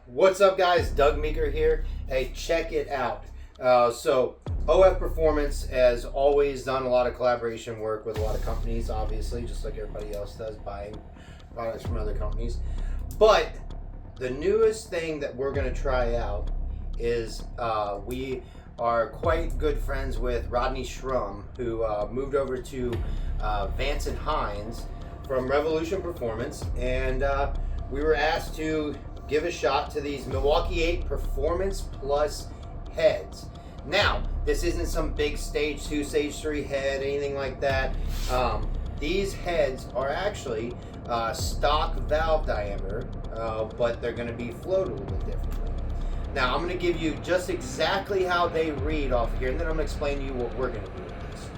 What's up, guys? Doug Meeker here. Hey, check it out. So OF Performance has always done a lot of collaboration work with a lot of companies, obviously, just like everybody else does, buying products from other companies. But the newest thing that we're going to try out is we are quite good friends with Rodney Schrum, who moved over to Vance and Hines from Revolution Performance, and we were asked to give a shot to these Milwaukee-Eight Performance Plus heads. Now, this isn't some big stage 2, stage 3 head, anything like that. These heads are actually stock valve diameter, but they're going to be flowed a little bit differently. Now, I'm going to give you just exactly how they read off here, and then I'm going to explain to you what we're going to do with this.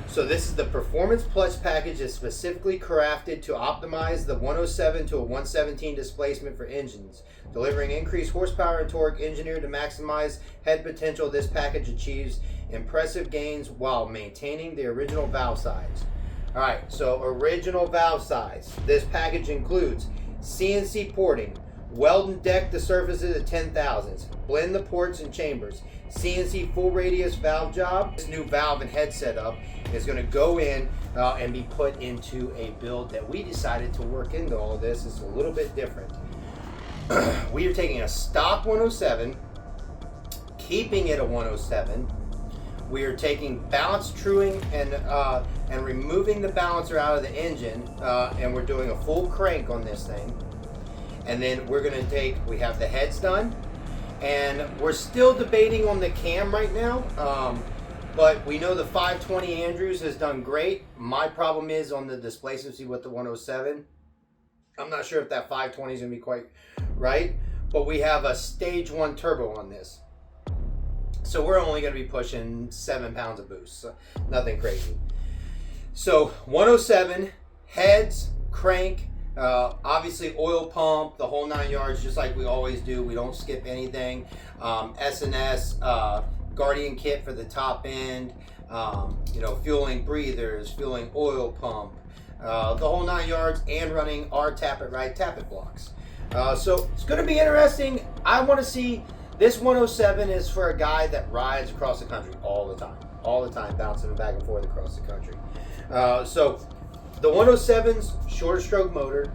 So this is the Performance Plus package that's specifically crafted to optimize the 107 to a 117 displacement for engines, delivering increased horsepower and torque. Engineered to maximize head potential, this package achieves impressive gains while maintaining the original valve size. All right, so original valve size. This package includes CNC Porting, weld and deck the surfaces at 10,000ths, blend the ports and chambers, CNC full radius valve job. This new valve and head setup is going to go in and be put into a build that we decided to work into all of this. It's a little bit different. We are taking a stock 107, keeping it a 107. We are taking balance truing and removing the balancer out of the engine, and we're doing a full crank on this thing. And then we're going to take, we have the heads done, and we're still debating on the cam right now, but we know the 520 Andrews has done great. My problem is on the displacency with the 107. I'm not sure if that 520 is going to be quite right, but we have a stage 1 turbo on this. So we're only going to be pushing 7 pounds of boost, so nothing crazy. So 107, heads, crank, obviously oil pump, the whole 9 yards, just like we always do. We don't skip anything. S&S, Guardian kit for the top end, fueling breathers, fueling oil pump, the whole 9 yards, and running our tap it right, tap it blocks. So it's going to be interesting. I want to see, this 107 is for a guy that rides across the country all the time, bouncing back and forth across the country. So the 107's shorter stroke motor,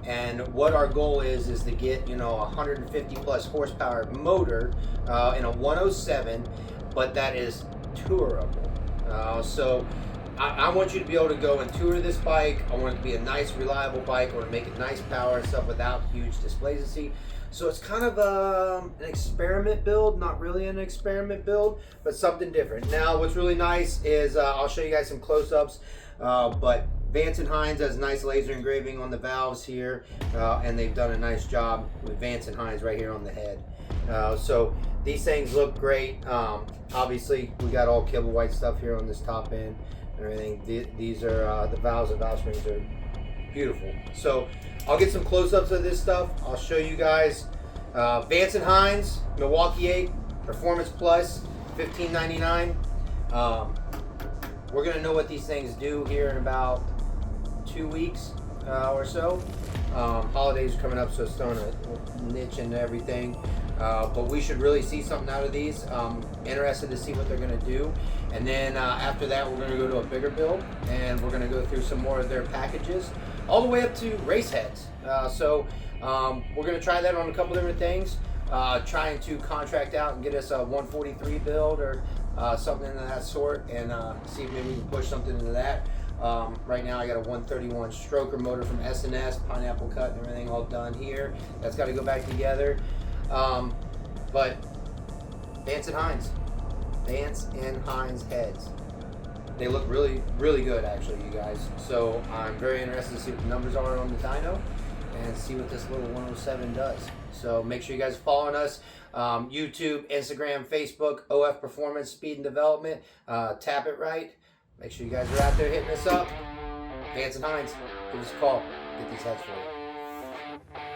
and what our goal is to get 150 plus horsepower motor in a 107, but that is tourable. So I want you to be able to go and tour this bike. I want it to be a nice, reliable bike. I want to make it nice power and stuff without huge displacency. So it's kind of an experiment build, not really an experiment build, but something different. Now, what's really nice is I'll show you guys some close-ups, but Vance and Hines has nice laser engraving on the valves here, and they've done a nice job with Vance and Hines right here on the head. So these things look great. Obviously, we got all kibble white stuff here on this top end and everything. These are the valves and valve springs are beautiful. So I'll get some close-ups of this stuff. I'll show you guys Vance and Hines, Milwaukee-Eight, Performance Plus, $15.99. We're gonna know what these things do here in about 2 weeks or so. Holidays are coming up, so it's throwing a niche into everything. But we should really see something out of these. Interested to see what they're gonna do. And then after that, we're gonna go to a bigger build, and we're gonna go through some more of their packages, all the way up to race heads. So we're gonna try that on a couple different things. Trying to contract out and get us a 143 build or something of that sort, and see if maybe we can push something into that. Right now I got a 131 stroker motor from S&S, pineapple cut and everything all done here. That's got to go back together. But Vance and Hines heads, they look really, really good actually, you guys. So I'm very interested to see what the numbers are on the dyno and see what this little 107 does. So make sure you guys are following us. YouTube, Instagram, Facebook, OF Performance, Speed and Development, Tap It Right. Make sure you guys are out there hitting us up. Vance and Hines, give us a call. Get these heads for you.